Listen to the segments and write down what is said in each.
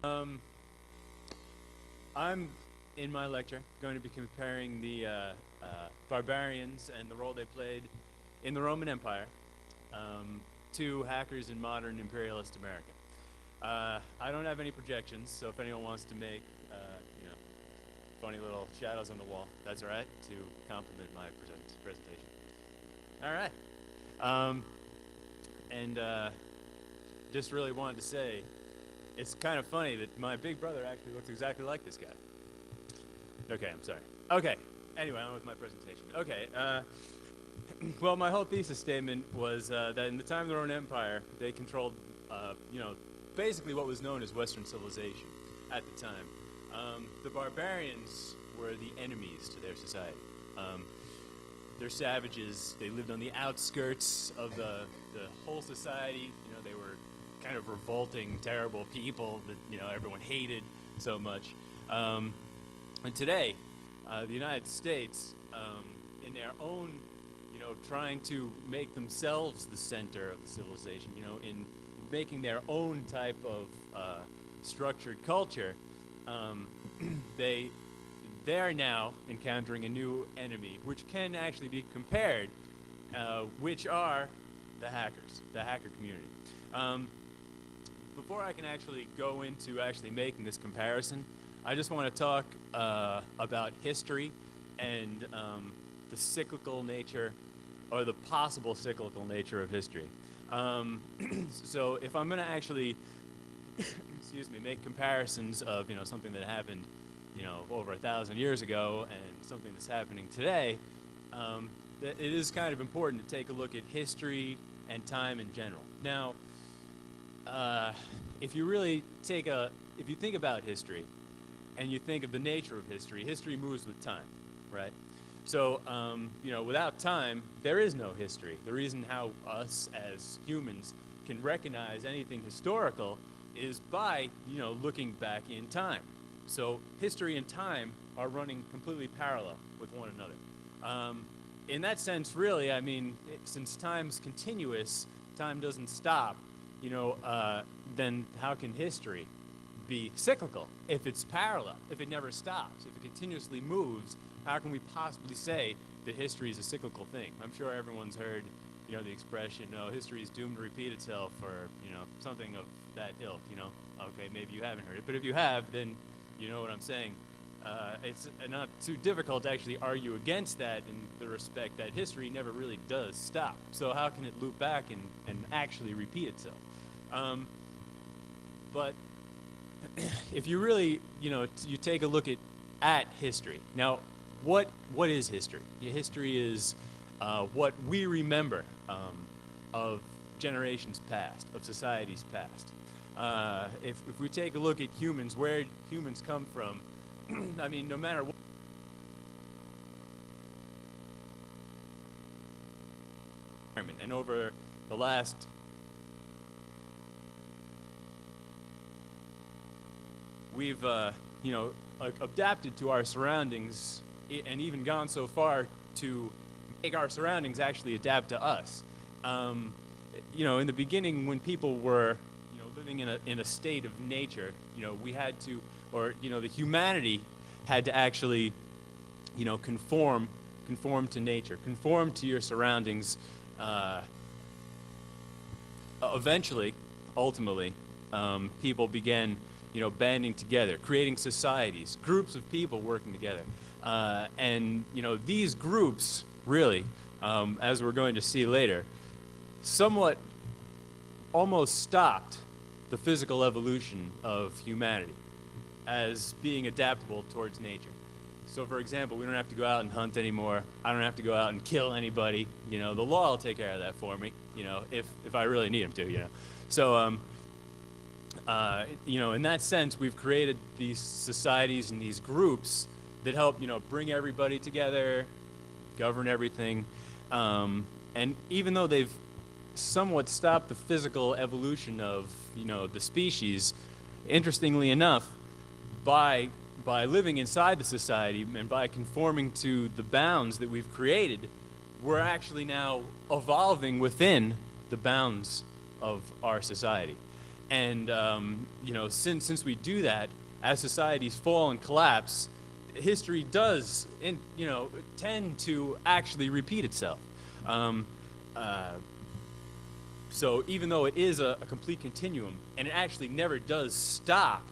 Um, I'm, in my lecture, going to be comparing the barbarians and the role they played in the Roman Empire um, to hackers in modern imperialist America. I don't have any projections, so if anyone wants to make, you know, funny little shadows on the wall, that's all right, to complement my presentation. All right. Um, and just really wanted to say, it's kind of funny that my big brother actually looks exactly like this guy. Okay, I'm sorry. Okay, anyway, on with my presentation. Okay, well, my whole thesis statement was that in the time of the Roman Empire, they controlled, you know, basically what was known as Western civilization at the time. The barbarians were the enemies to their society. They're savages. They lived on the outskirts of the whole society. You know, they were kind of revolting, terrible people that, you know, everyone hated so much. And today, the United States, in their own, you know, trying to make themselves the center of the civilization, you know, in making their own type of structured culture, they're now encountering a new enemy, which can actually be compared, which are the hackers, the hacker community. Before I can actually go into actually making this comparison, I just want to talk about history and the cyclical nature, or the possible cyclical nature of history. So if I'm going to actually, excuse me, make comparisons of, you know, something that happened, you know, over 1,000 years ago and something that's happening today, it is kind of important to take a look at history and time in general. Now, if you really if you think about history and you think of the nature of history, history moves with time, right? So, you know, without time, there is no history. The reason how us as humans can recognize anything historical is by, you know, looking back in time. So history and time are running completely parallel with one another. In that sense, really, I mean, since time's continuous, time doesn't stop, you know, then how can history be cyclical if it's parallel, if it never stops, if it continuously moves? How can we possibly say that history is a cyclical thing? I'm sure everyone's heard, you know, the expression, "No, history is doomed to repeat itself," or, you know, something of that ilk. You know, okay, maybe you haven't heard it, but if you have, then you know what I'm saying. It's not too difficult to actually argue against that in the respect that history never really does stop. So how can it loop back and actually repeat itself? But if you really, you know, you take a look at history. Now, what is history? History is what we remember of generations past, of societies past. If we take a look at humans, where humans come from, I mean, no matter what, and over the last we've, you know, adapted to our surroundings and even gone so far to make our surroundings actually adapt to us. You know, in the beginning, when people were, you know, living in a state of nature, you know, we had to, or, you know, the humanity had to actually, you know, conform to nature, conform to your surroundings. Eventually, ultimately, people began, you know, banding together, creating societies, groups of people working together. And, you know, these groups really, as we're going to see later, somewhat almost stopped the physical evolution of humanity as being adaptable towards nature. So, for example, we don't have to go out and hunt anymore. I don't have to go out and kill anybody. You know, the law will take care of that for me, you know, if I really need him to, you know. So, you know, in that sense, we've created these societies and these groups that help, you know, bring everybody together, govern everything. And even though they've somewhat stopped the physical evolution of, you know, the species, interestingly enough, by living inside the society and by conforming to the bounds that we've created, we're actually now evolving within the bounds of our society. And you know, since we do that, as societies fall and collapse, history does, you know, tend to actually repeat itself. Um, uh, so even though it is a complete continuum, and it actually never does stop,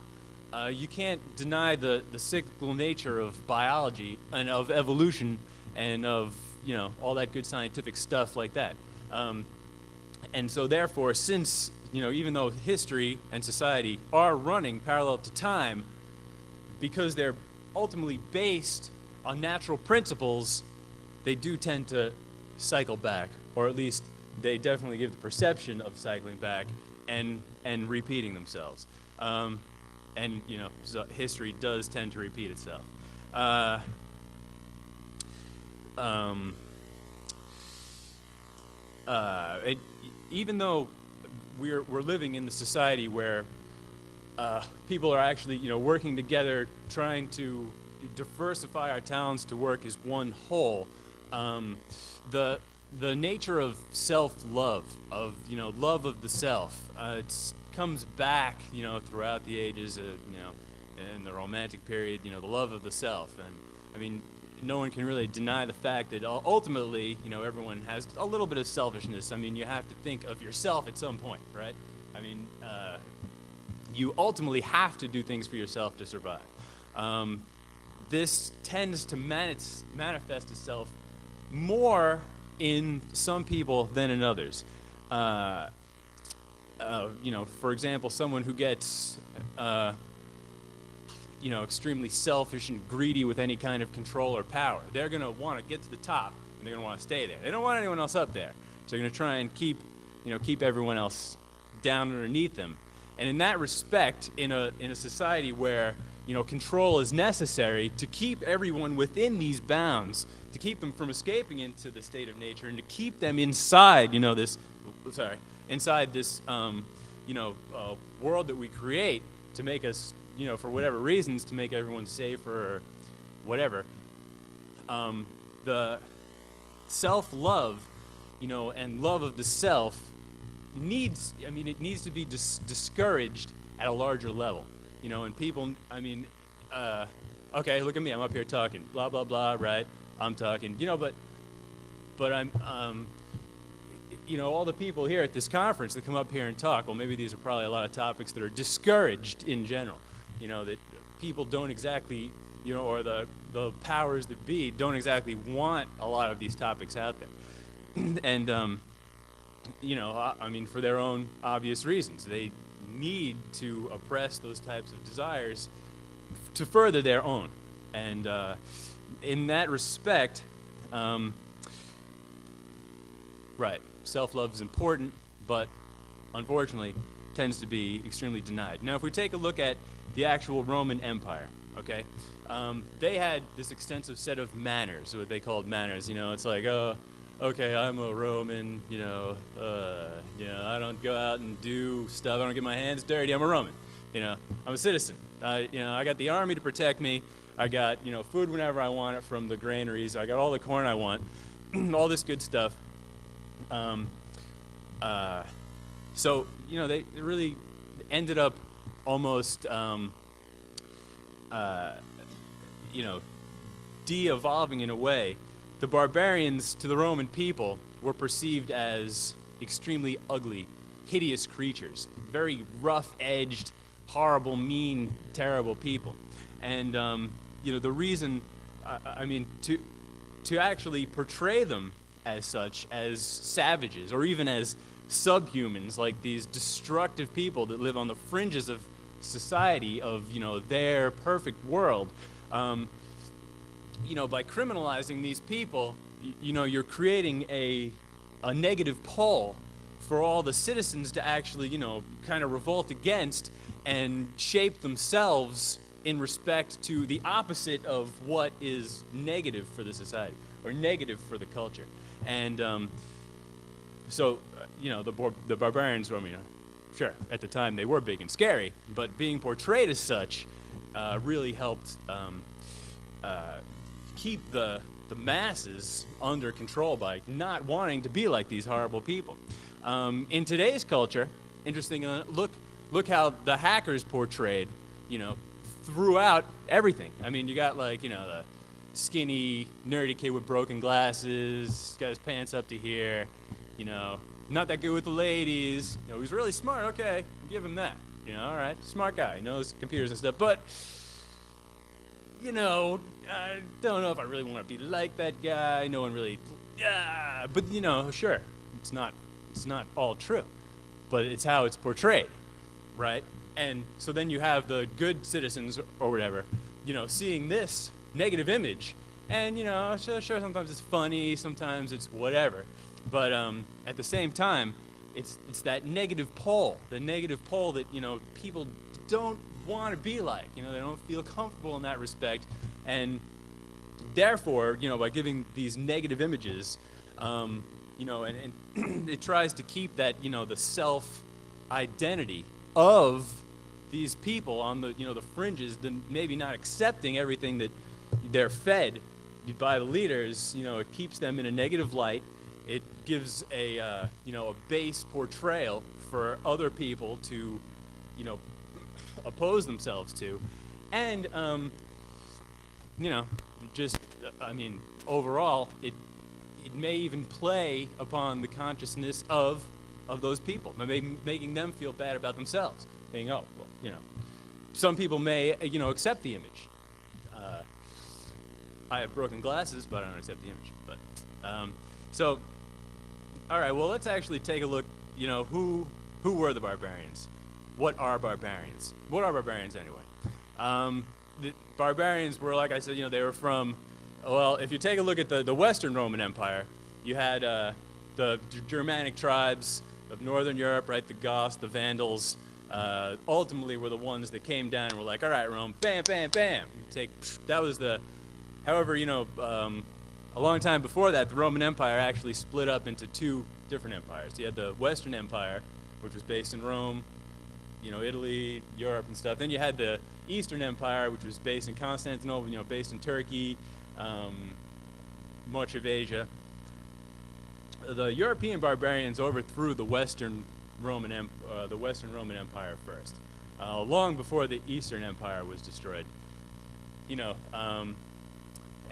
you can't deny the cyclical nature of biology and of evolution and of, you know, all that good scientific stuff like that. And so therefore, since, you know, even though history and society are running parallel to time, because they're ultimately based on natural principles, they do tend to cycle back, or at least they definitely give the perception of cycling back and repeating themselves. And you know, so history does tend to repeat itself. Even though we're living in the society where people are actually, you know, working together, trying to diversify our talents to work as one whole, the nature of self-love, of, you know, love of the self, comes back, you know, throughout the ages, you know, in the Romantic period, you know, the love of the self. And I mean, no one can really deny the fact that ultimately, you know, everyone has a little bit of selfishness. I mean, you have to think of yourself at some point, right? I mean, you ultimately have to do things for yourself to survive. This tends to manifest itself more in some people than in others. You know, for example, someone who gets, you know, extremely selfish and greedy with any kind of control or power, they're going to want to get to the top, and they're going to want to stay there. They don't want anyone else up there. So they're going to try and keep, you know, keep everyone else down underneath them. And in that respect, in a society where, you know, control is necessary to keep everyone within these bounds, to keep them from escaping into the state of nature, and to keep them inside, you know, inside this, you know, world that we create to make us, you know, for whatever reasons, to make everyone safer or whatever. The self-love, you know, and love of the self needs, I mean, it needs to be discouraged at a larger level, you know, and people, I mean, okay, look at me, I'm up here talking, blah, blah, blah, right? I'm talking, you know, but I'm, you know, all the people here at this conference that come up here and talk, well, maybe these are probably a lot of topics that are discouraged in general, you know, that people don't exactly, you know, or the powers that be don't exactly want a lot of these topics out there. And, you know, I mean, for their own obvious reasons. They need to oppress those types of desires to further their own. And in that respect, right, self-love is important, but unfortunately tends to be extremely denied. Now, if we take a look at the actual Roman Empire, okay, they had this extensive set of manners, what they called manners. You know, it's like, oh, okay, I'm a Roman, you know, I don't go out and do stuff, I don't get my hands dirty, I'm a Roman, you know, I'm a citizen, you know, I got the army to protect me, I got, you know, food whenever I want it from the granaries, I got all the corn I want, all this good stuff. So, you know, they really ended up almost, you know, de-evolving in a way. The barbarians to the Roman people were perceived as extremely ugly, hideous creatures, very rough-edged, horrible, mean, terrible people. And, you know, the reason, I mean, to actually portray them as such, as savages, or even as subhumans, like these destructive people that live on the fringes of society, of, you know, their perfect world, you know, by criminalizing these people, you know, you're creating a negative pole for all the citizens to actually, you know, kind of revolt against and shape themselves in respect to the opposite of what is negative for the society or negative for the culture. And so, you know, the barbarians, I mean, sure, at the time they were big and scary, but being portrayed as such really helped keep the masses under control by not wanting to be like these horrible people. In today's culture, interesting, look look how the hackers portrayed, you know, throughout everything. I mean, you got like, you know, the skinny, nerdy kid with broken glasses, got his pants up to here, you know, not that good with the ladies. You know, he's really smart. Okay, give him that. You know, all right, smart guy, knows computers and stuff. But, you know, I don't know if I really want to be like that guy. No one really, yeah. But you know, sure, it's not all true, but it's how it's portrayed, right? And so then you have the good citizens or whatever, you know, seeing this negative image, and you know, sure, sometimes it's funny, sometimes it's whatever, but at the same time, it's that negative pole, the negative pole that, you know, people don't want to be like, you know, they don't feel comfortable in that respect, and therefore, you know, by giving these negative images, you know, and it tries to keep that, you know, the self identity of these people on the, you know, the fringes, then maybe not accepting everything that they're fed by the leaders. You know, it keeps them in a negative light. It gives a, you know, a base portrayal for other people to, you know, oppose themselves to. And, you know, just, I mean, overall, it may even play upon the consciousness of those people, making them feel bad about themselves. Saying, oh, well, you know, some people may, you know, accept the image. I have broken glasses, but I don't accept the image. But so, all right. Well, let's actually take a look. You know, who were the barbarians? What are barbarians? What are barbarians anyway? The barbarians were, like I said, you know, they were from. Well, if you take a look at the Western Roman Empire, you had the Germanic tribes of Northern Europe, right? The Goths, the Vandals. Ultimately, were the ones that came down and were like, all right, Rome, bam, bam, bam. That was the. However, you know, a long time before that, the Roman Empire actually split up into two different empires. You had the Western Empire, which was based in Rome, you know, Italy, Europe, and stuff. Then you had the Eastern Empire, which was based in Constantinople, you know, based in Turkey, much of Asia. The European barbarians overthrew the Western Roman Empire first, long before the Eastern Empire was destroyed. You know,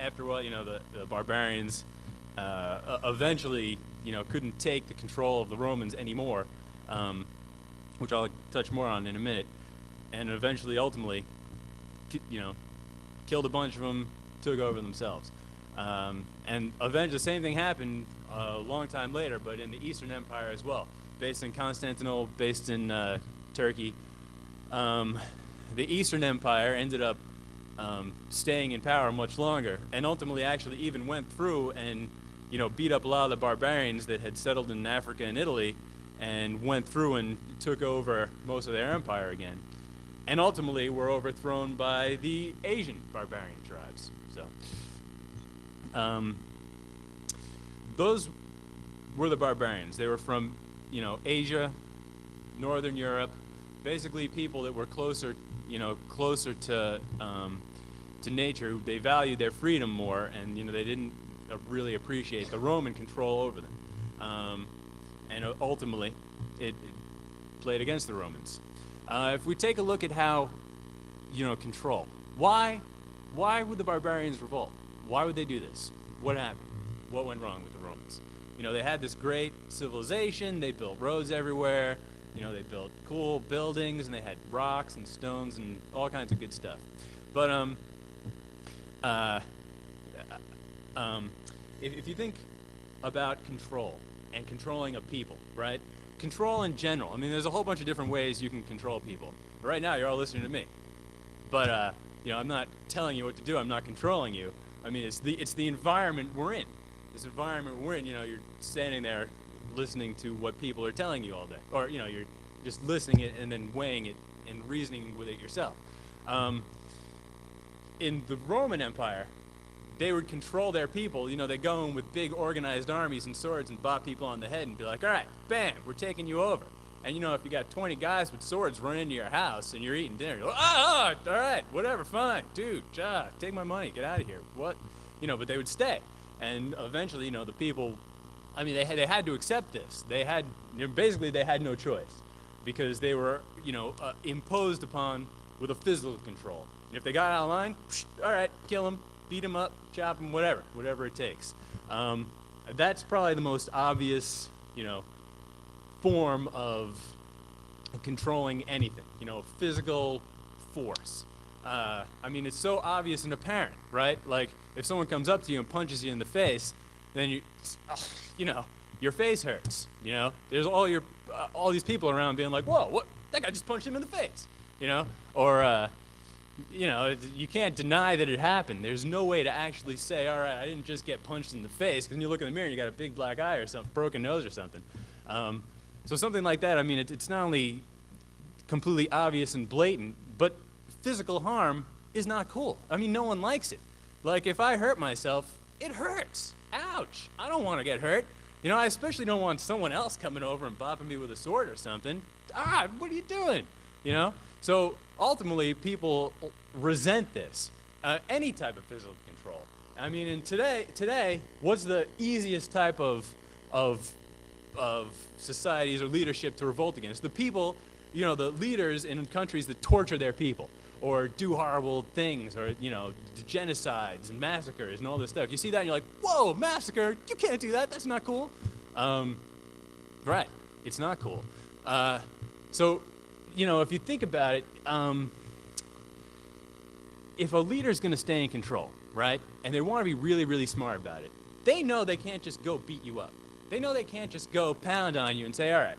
after a while, you know, the barbarians eventually, you know, couldn't take the control of the Romans anymore, which I'll touch more on in a minute, and eventually, ultimately, you know, killed a bunch of them, took over themselves. And eventually, the same thing happened a long time later, but in the Eastern Empire as well, based in Constantinople, based in Turkey. The Eastern Empire ended up staying in power much longer, and ultimately actually even went through and, you know, beat up a lot of the barbarians that had settled in Africa and Italy, and went through and took over most of their empire again, and ultimately were overthrown by the Asian barbarian tribes. So those were the barbarians. They were from, you know, Asia, Northern Europe, basically people that were closer, you know, closer to nature. They valued their freedom more, and, you know, they didn't really appreciate the Roman control over them. And ultimately, it played against the Romans. If we take a look at how, you know, control, why would the barbarians revolt? Why would they do this? What happened? What went wrong with the Romans? You know, they had this great civilization. They built roads everywhere. You know, they built cool buildings, and they had rocks and stones and all kinds of good stuff. But if you think about control and controlling a people, right? Control in general. I mean, there's a whole bunch of different ways you can control people. But right now, you're all listening to me. But you know, I'm not telling you what to do. I'm not controlling you. I mean, it's the environment we're in. This environment we're in. You know, you're standing there listening to what people are telling you all day, or, you know, you're just listening it and then weighing it and reasoning with it yourself. In the Roman Empire, they would control their people. You know, they go in with big organized armies and swords and bop people on the head and be like, all right, bam, we're taking you over. And, you know, if you got 20 guys with swords running into your house and you're eating dinner, you're like, all right, whatever, fine, dude, take my money, get out of here. What? You know, but they would stay. And eventually, you know, the people, I mean, they had to accept this. They had no choice, because they were, imposed upon with a physical control. And if they got out of line, all right, kill them, beat them up, chop them, whatever it takes. That's probably the most obvious, form of controlling anything, physical force. It's so obvious and apparent, right? Like, if someone comes up to you and punches you in the face, then your face hurts, There's all these people around being like, whoa, what? That guy just punched him in the face, Or, you can't deny that it happened. There's no way to actually say, all right, I didn't just get punched in the face, because when you look in the mirror and you got a big black eye or something, broken nose or something. So something like that, it's not only completely obvious and blatant, but physical harm is not cool. No one likes it. Like, if I hurt myself, it hurts. Ouch. I don't want to get hurt. I especially don't want someone else coming over and bopping me with a sword or something. What are you doing? So ultimately, people resent this, any type of physical control. And today, what's the easiest type of societies or leadership to revolt against? The people, the leaders in countries that torture their people or do horrible things or, genocides and massacres and all this stuff. You see that and you're like, whoa, massacre, you can't do that, that's not cool. Right, it's not cool. So, if you think about it, if a leader's going to stay in control, right, and they want to be really, really smart about it, they know they can't just go beat you up. They know they can't just go pound on you and say, all right,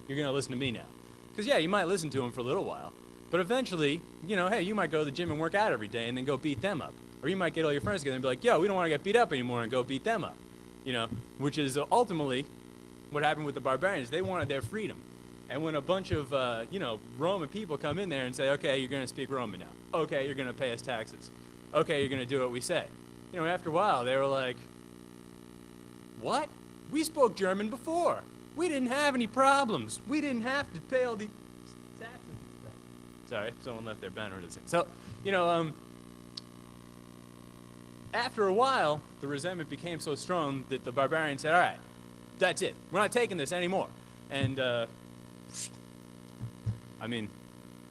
you're going to listen to me now. Because, yeah, you might listen to them for a little while, but eventually, hey, you might go to the gym and work out every day and then go beat them up. Or you might get all your friends together and be like, yo, we don't want to get beat up anymore, and go beat them up. Which is ultimately what happened with the barbarians. They wanted their freedom. And when a bunch of, Roman people come in there and say, okay, you're going to speak Roman now. Okay, you're going to pay us taxes. Okay, you're going to do what we say. After a while, they were like, what? We spoke German before. We didn't have any problems. We didn't have to pay all the taxes. Sorry, someone left their banner. So, after a while, the resentment became so strong that the barbarians said, all right, that's it. We're not taking this anymore. And,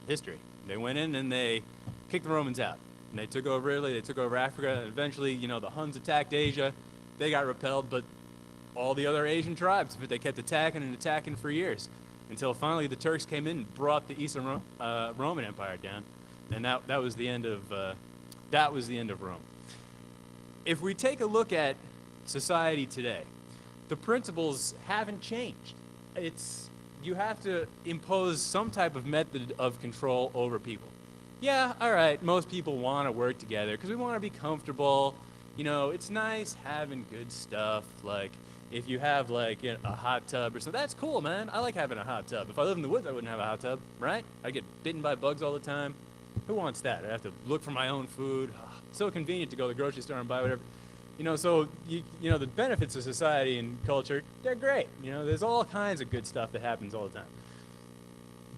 history. They went in and they kicked the Romans out. And they took over Italy, they took over Africa, and eventually, the Huns attacked Asia. They got repelled, but all the other Asian tribes, but they kept attacking and attacking for years, until finally the Turks came in and brought the Eastern Roman Empire down. And that was the end of Rome. If we take a look at society today, the principles haven't changed. You have to impose some type of method of control over people. Yeah, all right, most people want to work together because we want to be comfortable. It's nice having good stuff. Like, if you have, like, a hot tub or something, that's cool, man. I like having a hot tub. If I lived in the woods, I wouldn't have a hot tub, right? I get bitten by bugs all the time. Who wants that? I have to look for my own food. It's so convenient to go to the grocery store and buy whatever. So the benefits of society and culture, they're great. There's all kinds of good stuff that happens all the time.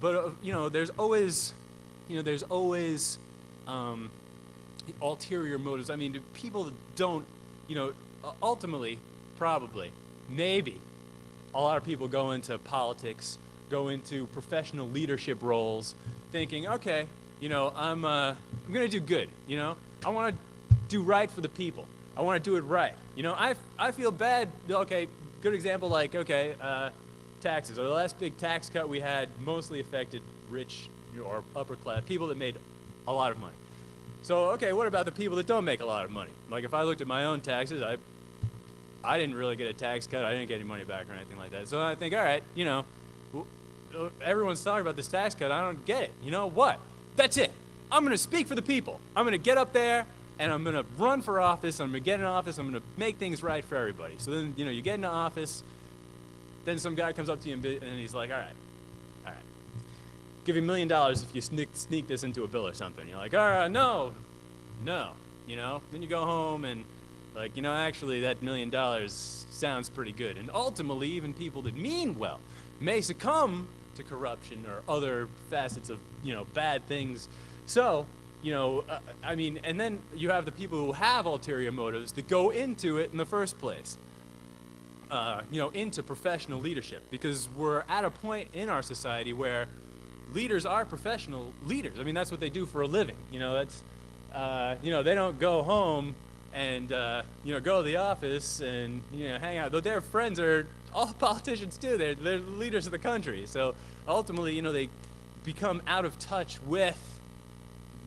But there's always ulterior motives. People that don't, ultimately, probably, maybe, a lot of people go into politics, go into professional leadership roles, thinking, okay, I'm gonna do good. I want to do right for the people. I want to do it right. I feel bad. Okay, good example, like, okay, taxes. The last big tax cut we had mostly affected rich or upper class, people that made a lot of money. So, okay, what about the people that don't make a lot of money? Like, if I looked at my own taxes, I didn't really get a tax cut. I didn't get any money back or anything like that. So I think, all right, everyone's talking about this tax cut. I don't get it. You know what? That's it. I'm going to speak for the people. I'm going to get up there, and I'm going to run for office. I'm going to get in office. I'm going to make things right for everybody. So then, you get into office. Then some guy comes up to you and he's like, all right. Give you $1 million if you sneak this into a bill or something. You're like, all right, no. Then you go home and, like, actually that $1 million sounds pretty good. And ultimately, even people that mean well may succumb to corruption or other facets of, bad things. So, and then you have the people who have ulterior motives that go into it in the first place. into professional leadership, because we're at a point in our society where leaders are professional leaders. I mean, that's what they do for a living. That's, they don't go home and, go to the office and, hang out. Though their friends are all politicians too. They're leaders of the country. So ultimately, they become out of touch with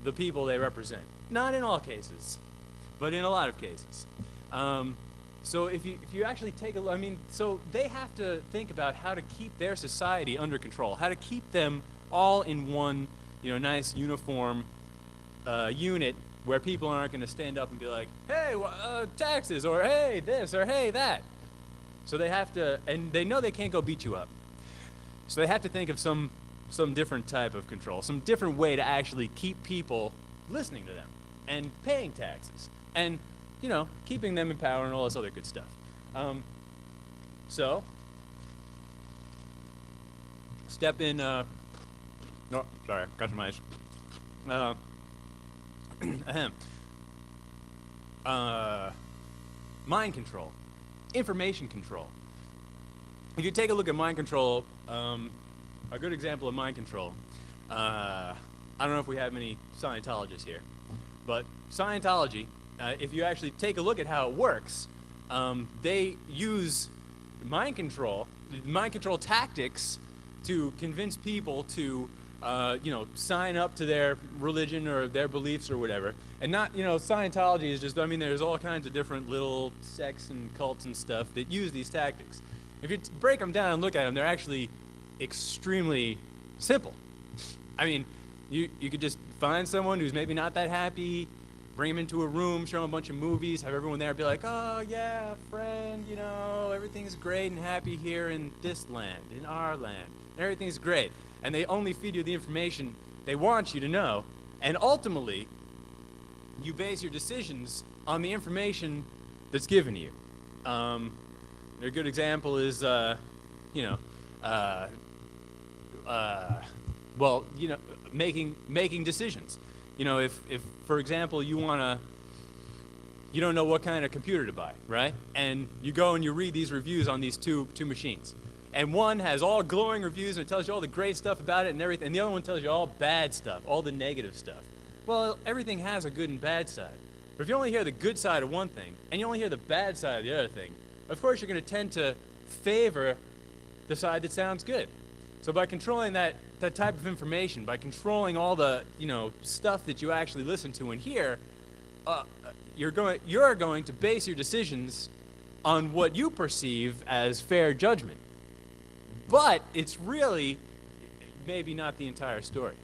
the people they represent. Not in all cases, but in a lot of cases. So if you actually take a look, so they have to think about how to keep their society under control, how to keep them all in one, nice uniform unit where people aren't going to stand up and be like, hey, taxes, or hey, this, or hey, that. So they have to, and they know they can't go beat you up. So they have to think of some different type of control, some different way to actually keep people listening to them and paying taxes and, keeping them in power and all this other good stuff. So, step in, no, sorry, got some ice. Mind control, information control. If you take a look at mind control, a good example of mind control, I don't know if we have many Scientologists here, but Scientology, if you actually take a look at how it works, they use mind control tactics to convince people to, sign up to their religion or their beliefs or whatever. And not, Scientology is just, there's all kinds of different little sects and cults and stuff that use these tactics. If you break them down and look at them, they're actually extremely simple. You could just find someone who's maybe not that happy, bring them into a room, show them a bunch of movies, have everyone there be like, oh yeah, friend, everything's great and happy here in this land, in our land. Everything's great. And they only feed you the information they want you to know. And ultimately, you base your decisions on the information that's given you. A good example is, making decisions. If for example, you don't know what kind of computer to buy, right? And you go and you read these reviews on these two machines. And one has all glowing reviews and it tells you all the great stuff about it and everything. And the other one tells you all bad stuff, all the negative stuff. Well, everything has a good and bad side. But if you only hear the good side of one thing and you only hear the bad side of the other thing, of course you're going to tend to favor the side that sounds good. So by controlling that type of information, by controlling all the stuff that you actually listen to and hear, you're going to base your decisions on what you perceive as fair judgment. But it's really maybe not the entire story.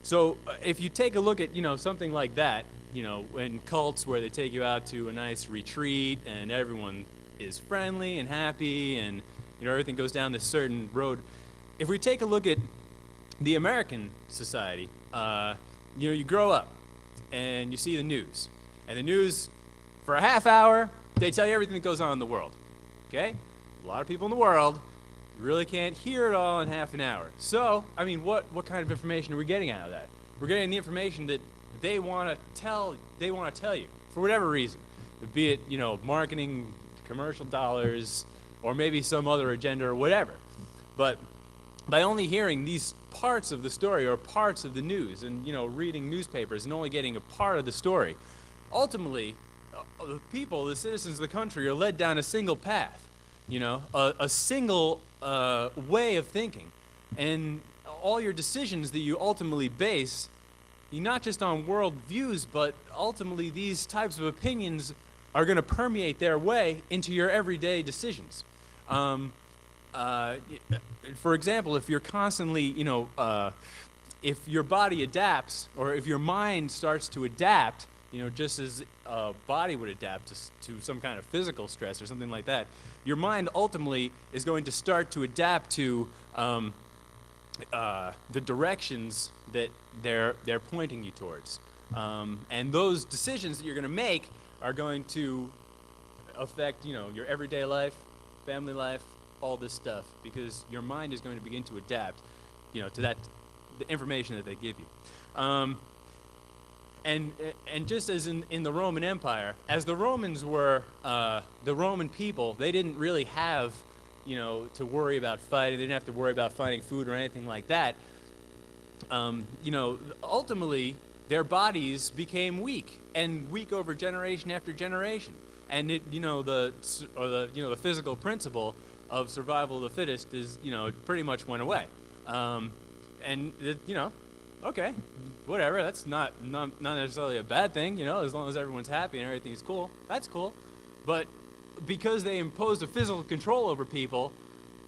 So if you take a look at something like that, in cults where they take you out to a nice retreat and everyone is friendly and happy and everything goes down this certain road. If we take a look at the American society, you grow up and you see the news. And the news, for a half hour, they tell you everything that goes on in the world. Okay? A lot of people in the world, you really can't hear it all in half an hour. So, what kind of information are we getting out of that? We're getting the information that they want to tell you, for whatever reason. Be it, marketing, commercial dollars, or maybe some other agenda or whatever. But by only hearing these parts of the story or parts of the news and, reading newspapers and only getting a part of the story, ultimately, the people, the citizens of the country are led down a single path, a single way of thinking. And all your decisions that you ultimately base, not just on world views, but ultimately these types of opinions are going to permeate their way into your everyday decisions. For example, if you're constantly, if your body adapts, or if your mind starts to adapt, just as a body would adapt to some kind of physical stress or something like that, your mind ultimately is going to start to adapt to the directions that they're pointing you towards. And those decisions that you're going to make are going to affect, your everyday life, family life, all this stuff, because your mind is going to begin to adapt, to the information that they give you. and and just as in the Roman Empire, as the Romans were the Roman people, they didn't really have, to worry about fighting. They didn't have to worry about finding food or anything like that. Ultimately, their bodies became weak and weak over generation after generation. And the physical principle of survival of the fittest is, it pretty much went away. And okay, whatever. That's not necessarily a bad thing, as long as everyone's happy and everything's cool. That's cool. But because they imposed a physical control over people,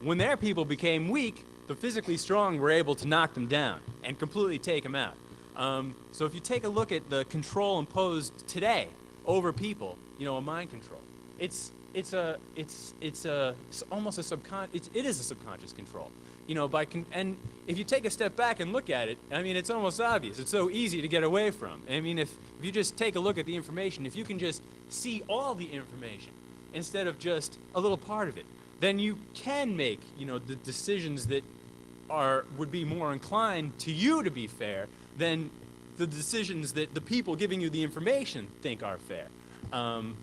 when their people became weak, the physically strong were able to knock them down and completely take them out. So if you take a look at the control imposed today over people, a mind control, it is a subconscious control. And if you take a step back and look at it, it's almost obvious. It's so easy to get away from. If you just take a look at the information, if you can just see all the information instead of just a little part of it, then you can make, the decisions that would be more inclined to you to be fair than the decisions that the people giving you the information think are fair. In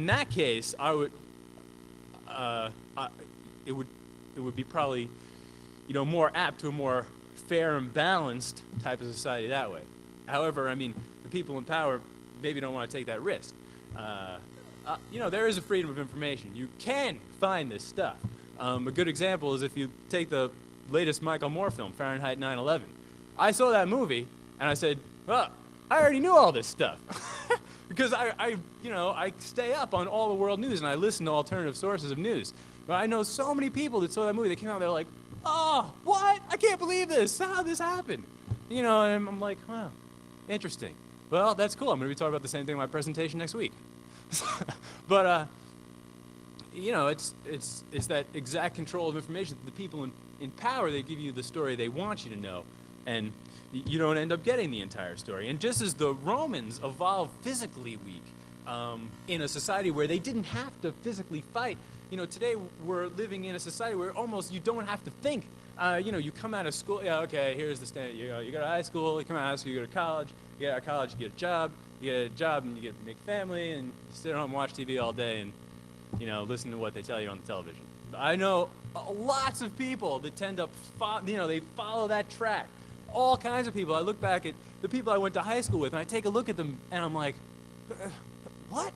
that case, it would be probably, more apt to a more fair and balanced type of society that way. However, the people in power maybe don't want to take that risk. There is a freedom of information. You can find this stuff. A good example is if you take the latest Michael Moore film, Fahrenheit 9/11. I saw that movie, and I said, well, I already knew all this stuff. Because I stay up on all the world news, and I listen to alternative sources of news. But I know so many people that saw that movie, they came out, they're like, oh, what? I can't believe this. How did this happen? And I'm like, wow, interesting. Well, that's cool. I'm going to be talking about the same thing in my presentation next week. But, it's that exact control of information. The people in power, they give you the story they want you to know, and you don't end up getting the entire story. And just as the Romans evolved physically weak in a society where they didn't have to physically fight, today we're living in a society where almost you don't have to think. You come out of school, yeah, okay, here's the standard. You go to high school, you come out of high school, you go to college, you get out of college, you get a job, and you get to make family, and you sit at home and watch TV all day and, listen to what they tell you on the television. I know lots of people that tend to, they follow that track. All kinds of people. I look back at the people I went to high school with, and I take a look at them, and I'm like, what?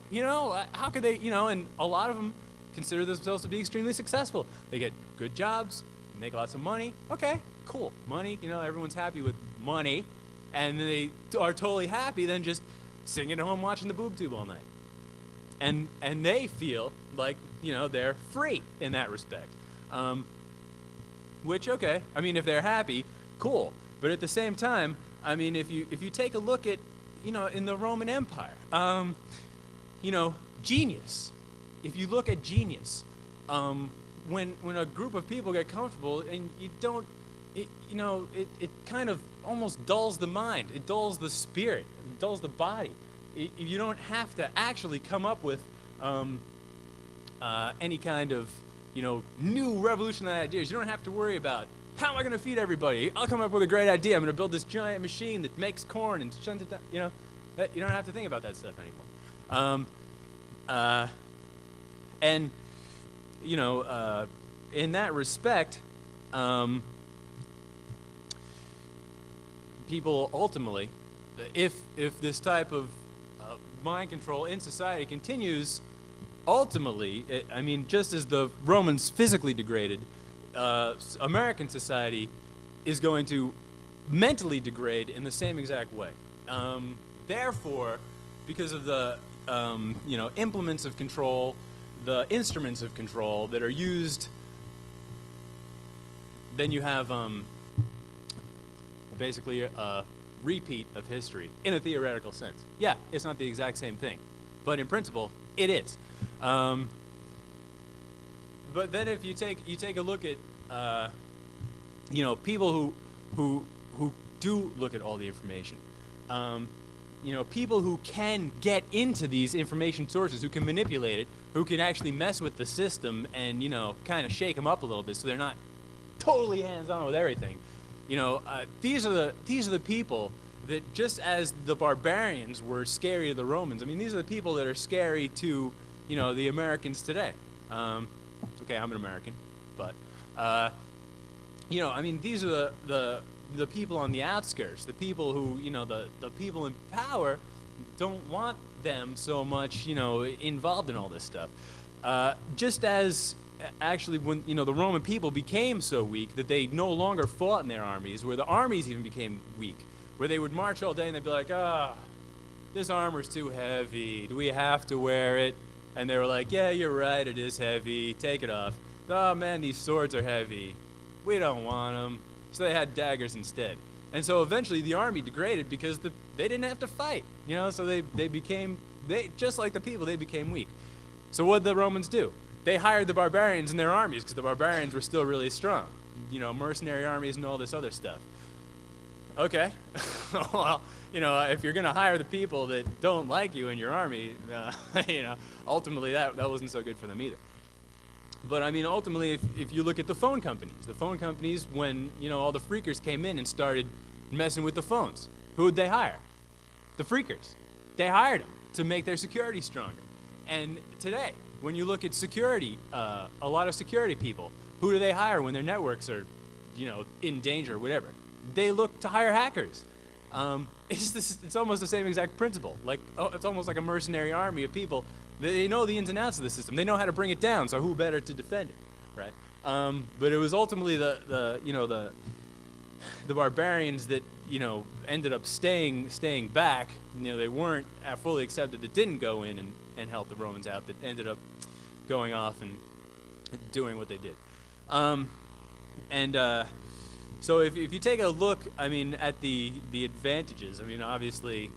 How could they, and a lot of them consider themselves to be extremely successful. They get good jobs, make lots of money. Okay, cool. Money, everyone's happy with money, and they are totally happy then just sitting at home watching the boob tube all night. And they feel like, they're free in that respect. Which, okay, if they're happy, cool. But at the same time, if you take a look at, in the Roman Empire, genius. If you look at genius, when a group of people get comfortable and you don't, it kind of almost dulls the mind. It dulls the spirit. It dulls the body. You don't have to actually come up with any kind of, new revolutionary ideas. You don't have to worry about, how am I going to feed everybody? I'll come up with a great idea. I'm going to build this giant machine that makes corn and shunt it down. You don't have to think about that stuff anymore. In that respect, people ultimately, if this type of mind control in society continues, ultimately, just as the Romans physically degraded, American society is going to mentally degrade in the same exact way. Therefore, because of the implements of control, the instruments of control that are used, then you have basically a repeat of history in a theoretical sense. Yeah, it's not the exact same thing, but in principle, it is. But then if you take a look at people who do look at all the information, people who can get into these information sources, who can manipulate it, who can actually mess with the system and kind of shake them up a little bit so they're not totally hands-on with everything. These are the people that just as the barbarians were scary to the Romans, I mean, these are the people that are scary to, the Americans today. Okay, I'm an American, but, I mean, these are the people on the outskirts, the people who, the people in power don't want them so much, involved in all this stuff. Just as actually when, the Roman people became so weak that they no longer fought in their armies, where the armies even became weak, where they would march all day and they'd be like, this armor's too heavy. Do we have to wear it? And they were like, yeah, you're right, it is heavy. Take it off. Oh, man, these swords are heavy. We don't want them. So they had daggers instead. And so eventually the army degraded because they didn't have to fight. So they became, just like the people, they became weak. So what did the Romans do? They hired the barbarians in their armies because the barbarians were still really strong. Mercenary armies and all this other stuff. Okay. Well, if you're going to hire the people that don't like you in your army, ultimately that wasn't so good for them either. But I mean, ultimately, if you look at the phone companies, when, all the freakers came in and started messing with the phones, who would they hire? The freakers. They hired them to make their security stronger. And today, when you look at security, a lot of security people, who do they hire when their networks are, in danger or whatever? They look to hire hackers. It's almost the same exact principle. It's almost like a mercenary army of people. They know the ins and outs of the system. They know how to bring it down. So who better to defend it, right? But it was ultimately the barbarians that ended up staying back. They weren't fully accepted. That didn't go in and help the Romans out. That ended up going off and doing what they did. So if you take a look, I mean, at the advantages, I mean, obviously,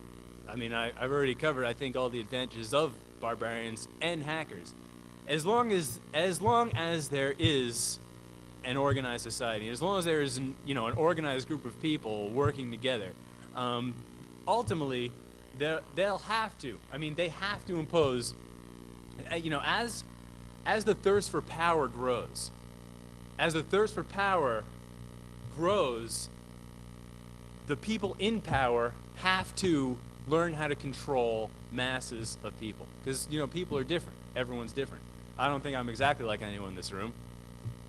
I mean, I've already covered, I think, all the advantages of barbarians and hackers. As long as there is an organized society, as long as there is an organized group of people working together, ultimately, they'll have to. I mean, they have to impose. As the thirst for power grows, the people in power have to learn how to control masses of people. Because, people are different. Everyone's different. I don't think I'm exactly like anyone in this room.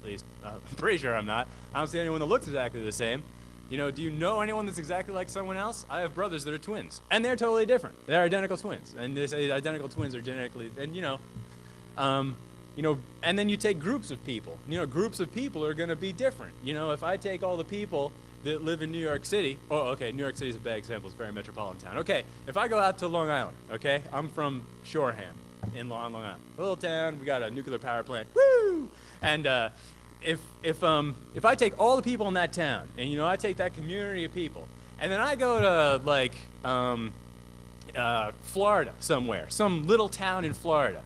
At least, I'm pretty sure I'm not. I don't see anyone that looks exactly the same. Do you know anyone that's exactly like someone else? I have brothers that are twins. And they're totally different. They're identical twins. And they say identical twins are genetically, and then you take groups of people. Groups of people are going to be different. If I take all the people that live in New York City, New York City is a bad example. It's a very metropolitan town. Okay, if I go out to Long Island, okay, I'm from Shoreham on Long Island. A little town, we got a nuclear power plant. Woo! And if I take all the people in that town, and I take that community of people, and then I go to Florida somewhere, some little town in Florida,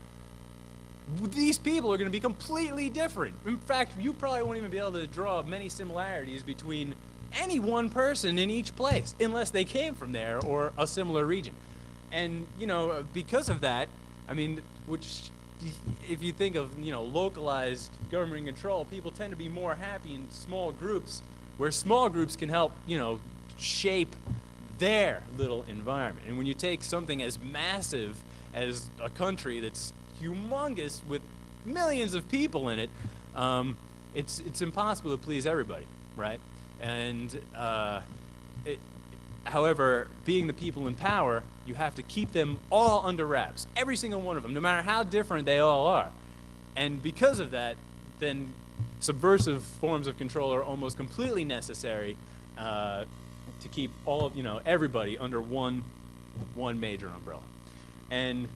these people are going to be completely different. In fact, you probably won't even be able to draw many similarities between any one person in each place, unless they came from there or a similar region. And, because of that, I mean, which, if you think of, localized government control, people tend to be more happy in small groups, where small groups can help, shape their little environment. And when you take something as massive as a country that's humongous with millions of people in it, it's impossible to please everybody, right? And however, being the people in power, you have to keep them all under wraps, every single one of them, no matter how different they all are. And because of that, then subversive forms of control are almost completely necessary to keep all of everybody under one major umbrella. And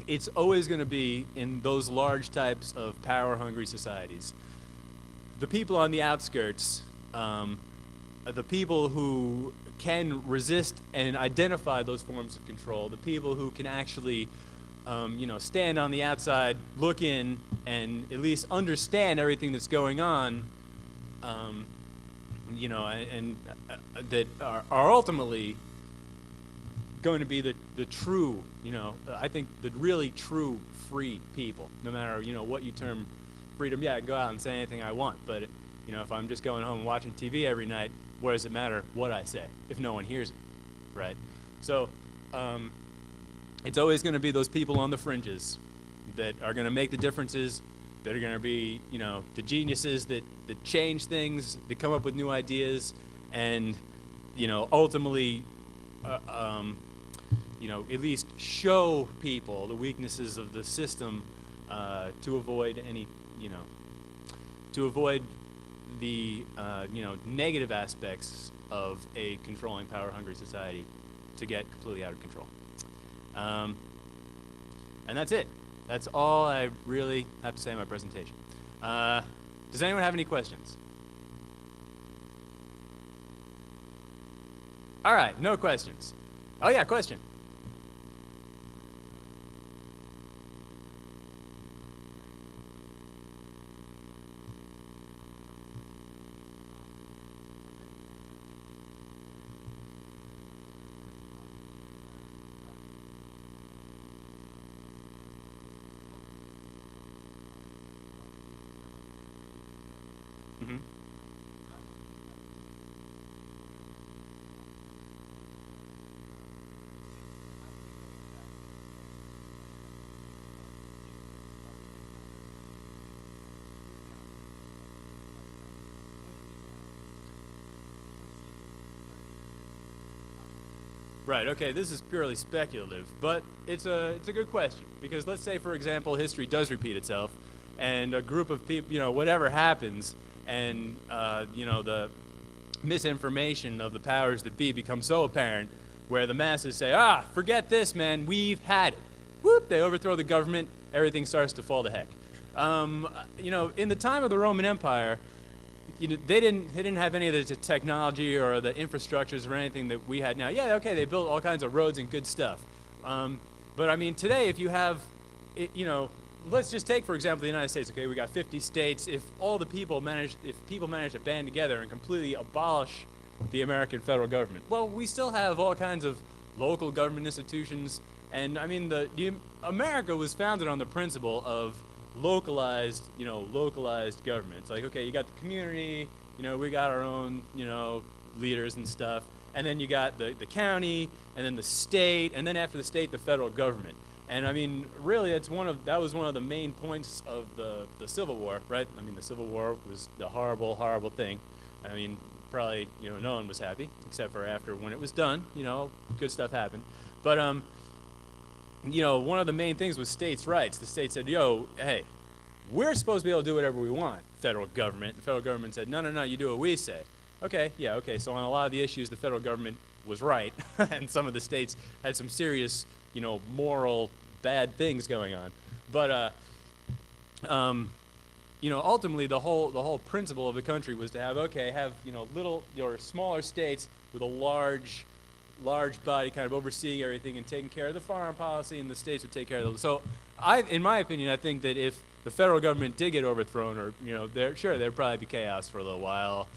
it's always going to be in those large types of power-hungry societies. The people on the outskirts, the people who can resist and identify those forms of control, the people who can actually, stand on the outside, look in, and at least understand everything that's going on, that are ultimately going to be the true, I think the really true free people, no matter, what you term freedom. Yeah, I can go out and say anything I want, but, if I'm just going home and watching TV every night, what does it matter what I say if no one hears it, right? So it's always going to be those people on the fringes that are going to make the differences, that are going to be, you know, the geniuses that change things, that come up with new ideas, and, you know, ultimately, you know, at least show people the weaknesses of the system to avoid any, you know, to avoid the, you know, negative aspects of a controlling, power-hungry society to get completely out of control. And that's it. That's all I really have to say in my presentation. Does anyone have any questions? All right, no questions. Oh yeah, question. Mm-hmm. Right, okay, this is purely speculative, but it's a good question, because let's say, for example, history does repeat itself, and a group of people, you know, whatever happens, and, you know, the misinformation of the powers that be becomes so apparent, where the masses say, ah, forget this, man, we've had it. Whoop, they overthrow the government, everything starts to fall to heck. You know, in the time of the Roman Empire, you know, they didn't have any of the technology or the infrastructures or anything that we had now. Yeah, okay, they built all kinds of roads and good stuff. But I mean, today, if you have, you know, let's just take, for example, the United States. Okay, we got 50 states. If people manage to band together and completely abolish the American federal government, well, we still have all kinds of local government institutions. And I mean, America was founded on the principle of localized government. It's like, okay, you got the community, you know, we got our own, you know, leaders and stuff, and then you got the county, and then the state, and then after the state, the federal government. And I mean, really, that was one of the main points of the Civil War, right? I mean, the Civil War was the horrible, horrible thing. I mean, probably, you know, no one was happy, except for after when it was done, you know, good stuff happened. But you know, one of the main things was states' rights. The state said, yo, hey, we're supposed to be able to do whatever we want, federal government. The federal government said, no, no, no, you do what we say. Okay, yeah, okay, so on a lot of the issues, the federal government was right, and some of the states had some serious, you know, moral bad things going on. But, you know, ultimately, the whole principle of the country was to have, you know, smaller states with a large body kind of overseeing everything and taking care of the foreign policy, and the states would take care of them. So in my opinion, I think that if the federal government did get overthrown, or, you know, there'd probably be chaos for a little while.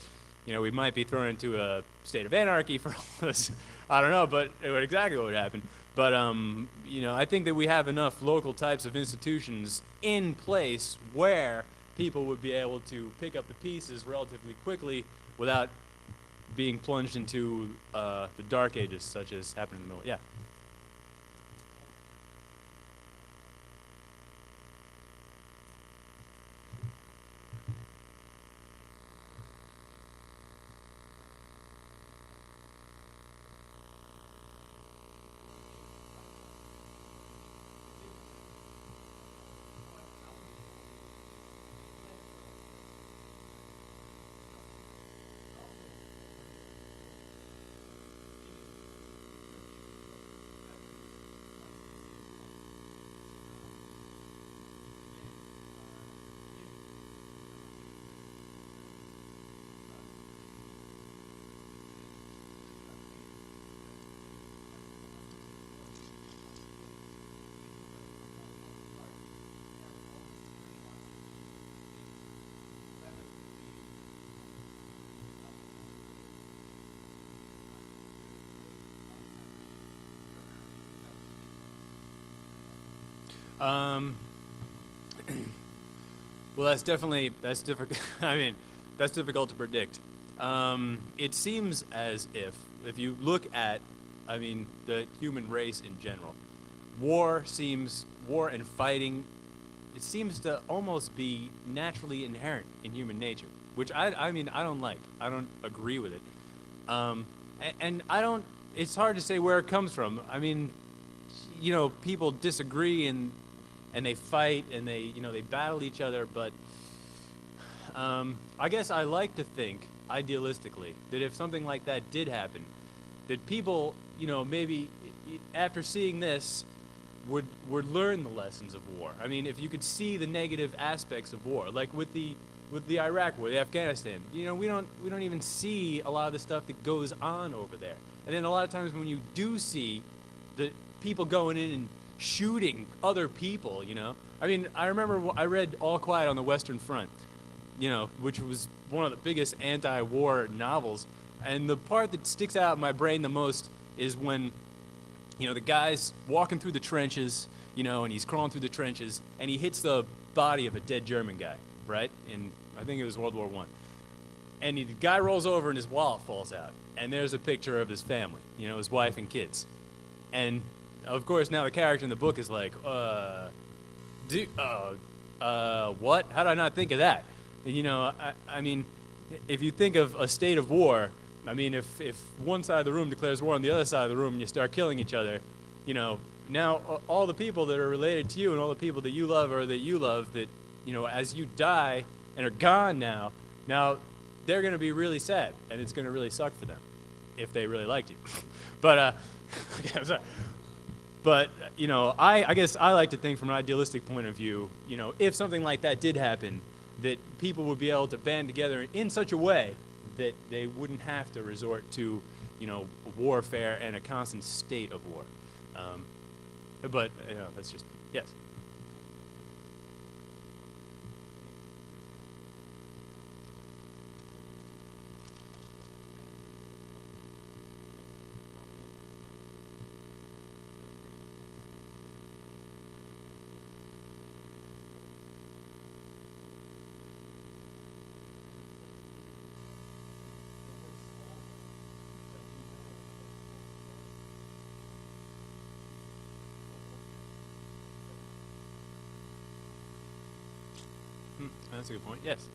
You know, we might be thrown into a state of anarchy for all this. I don't know, but exactly what would happen. But, you know, I think that we have enough local types of institutions in place where people would be able to pick up the pieces relatively quickly without being plunged into the dark ages, such as happened in the middle. Yeah. Um, well, that's difficult. I mean, that's difficult to predict. It seems as if you look at, I mean, the human race in general, war and fighting, it seems to almost be naturally inherent in human nature, which I mean, I don't like. I don't agree with it. And I don't, it's hard to say where it comes from. I mean, people disagree and they fight and they battle each other, but I guess I like to think, idealistically, that if something like that did happen, that people, maybe after seeing this, would learn the lessons of war. I mean, if you could see the negative aspects of war, like with the Iraq war, the Afghanistan, we don't even see a lot of the stuff that goes on over there. And then a lot of times when you do see the people going in and shooting other people, I mean, I remember I read All Quiet on the Western Front, which was one of the biggest anti-war novels. And the part that sticks out in my brain the most is when, the guy's walking through the trenches, and he's crawling through the trenches, and he hits the body of a dead German guy, right? In, I think it was World War I. And the guy rolls over and his wallet falls out. And there's a picture of his family, his wife and kids. And, of course, now the character in the book is like, what? How did I not think of that? And, I mean, if you think of a state of war, I mean, if one side of the room declares war on the other side of the room and you start killing each other, now all the people that are related to you and all the people that you love or that you love that, as you die and are gone now they're going to be really sad and it's going to really suck for them if they really liked you. But, okay, I'm sorry. But, I guess I like to think from an idealistic point of view, if something like that did happen, that people would be able to band together in such a way that they wouldn't have to resort to, warfare and a constant state of war. But, that's just, yes. That's a good point. Yes.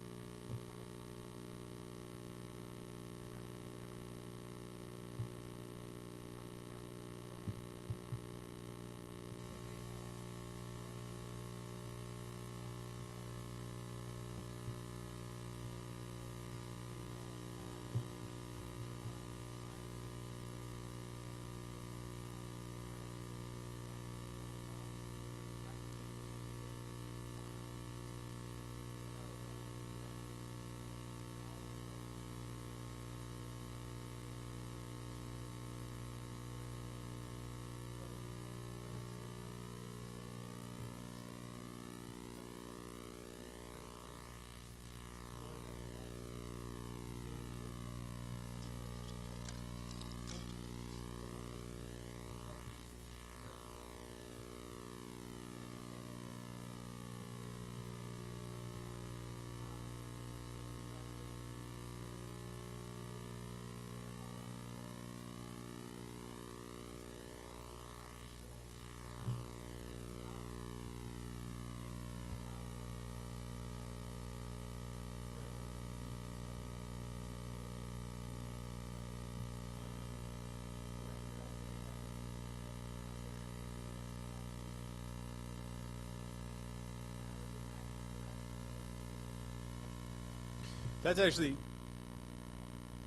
That's actually,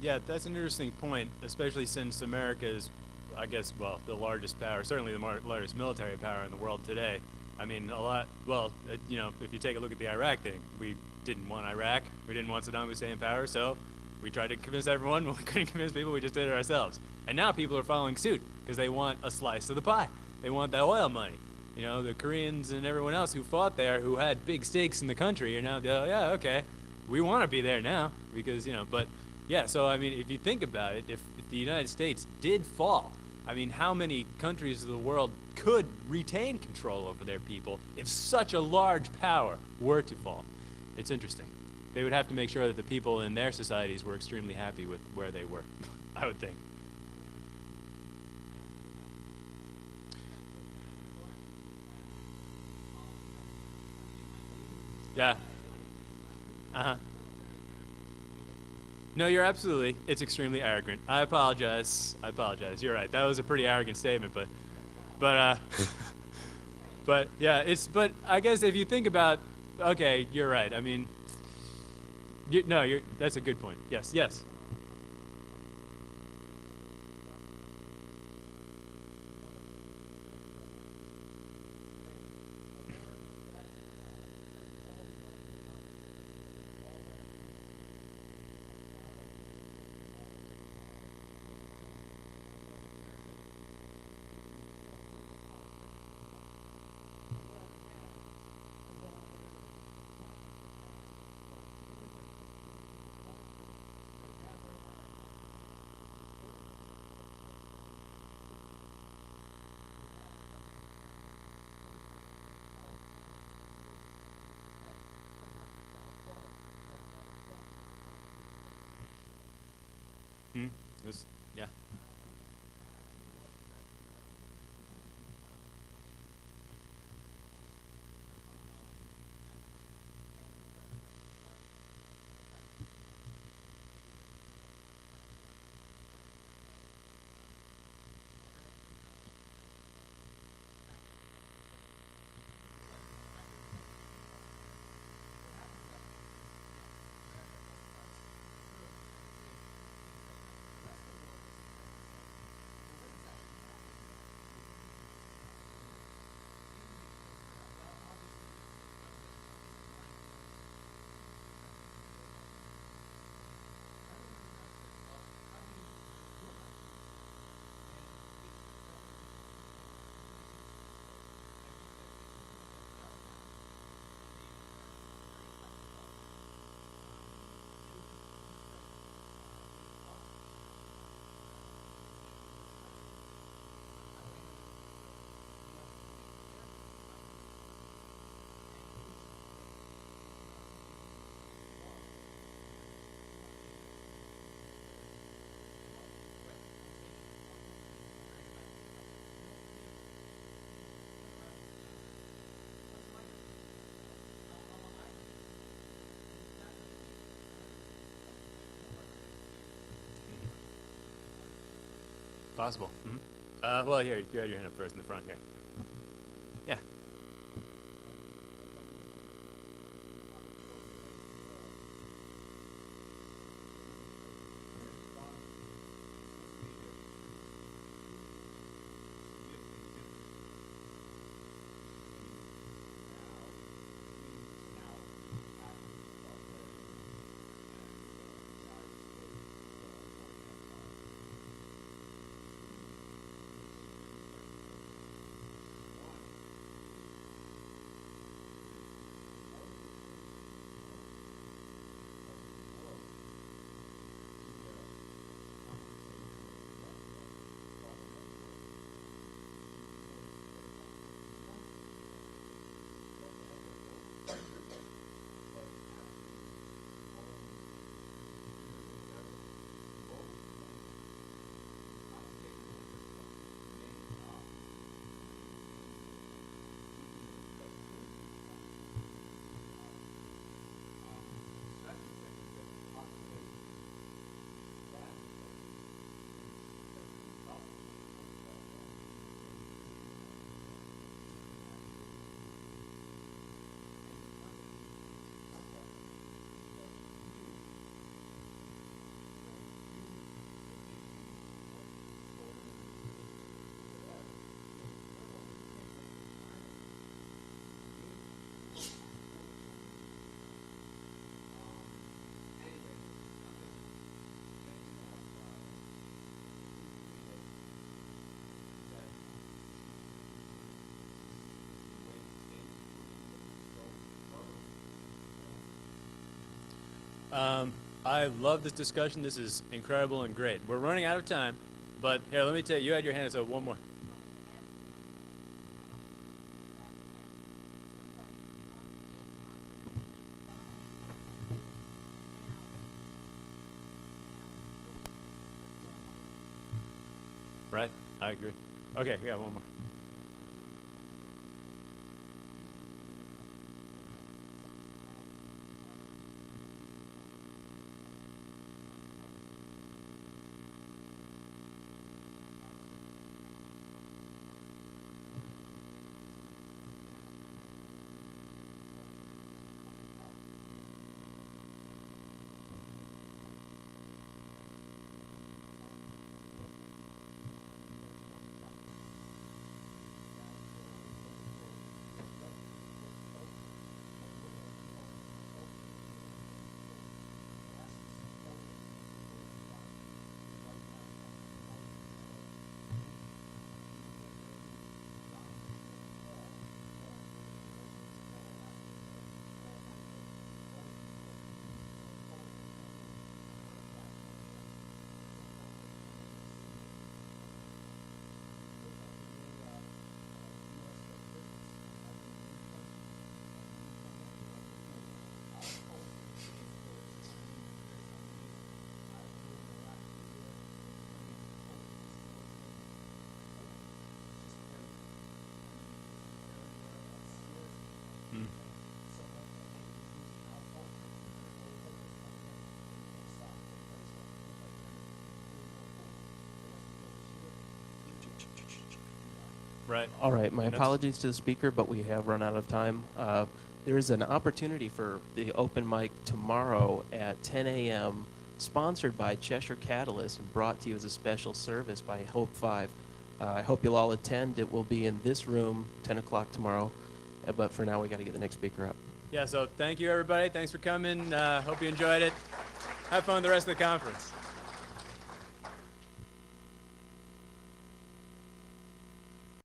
yeah, that's an interesting point, especially since America is, I guess, well, the largest power, certainly the largest military power in the world today. I mean, if you take a look at the Iraq thing, we didn't want Iraq, we didn't want Saddam Hussein in power, so we tried to convince everyone, when we couldn't convince people, we just did it ourselves. And now people are following suit, because they want a slice of the pie. They want that oil money. The Koreans and everyone else who fought there, who had big stakes in the country, are now, yeah, okay, we want to be there now, because, but, yeah, so, I mean, if you think about it, if the United States did fall, I mean, how many countries of the world could retain control over their people if such a large power were to fall? It's interesting. they would have to make sure that the people in their societies were extremely happy with where they were. I would think. Yeah. Uh-huh. No, you're absolutely. It's extremely arrogant. I apologize. I apologize. You're right. That was a pretty arrogant statement, but but yeah, but I guess if you think about, okay, you're right. I mean, no, that's a good point. Yes, yes. Hmm. Yeah. Possible. Hmm. Well, here, you had your hand up first in the front here. Yeah. I love this discussion. This is incredible and great. We're running out of time, but here, let me tell you, you had your hand, so one more. Right. I agree. Okay, we got one more. Mm. Right. All right, my That's- apologies to the speaker, but we have run out of time. There is an opportunity for the open mic tomorrow at 10 a.m., sponsored by Cheshire Catalyst and brought to you as a special service by Hope 5. I hope you'll all attend. It will be in this room, 10 o'clock tomorrow. But for now, we got to get the next speaker up. Yeah, so thank you, everybody. Thanks for coming. Hope you enjoyed it. Have fun the rest of the conference.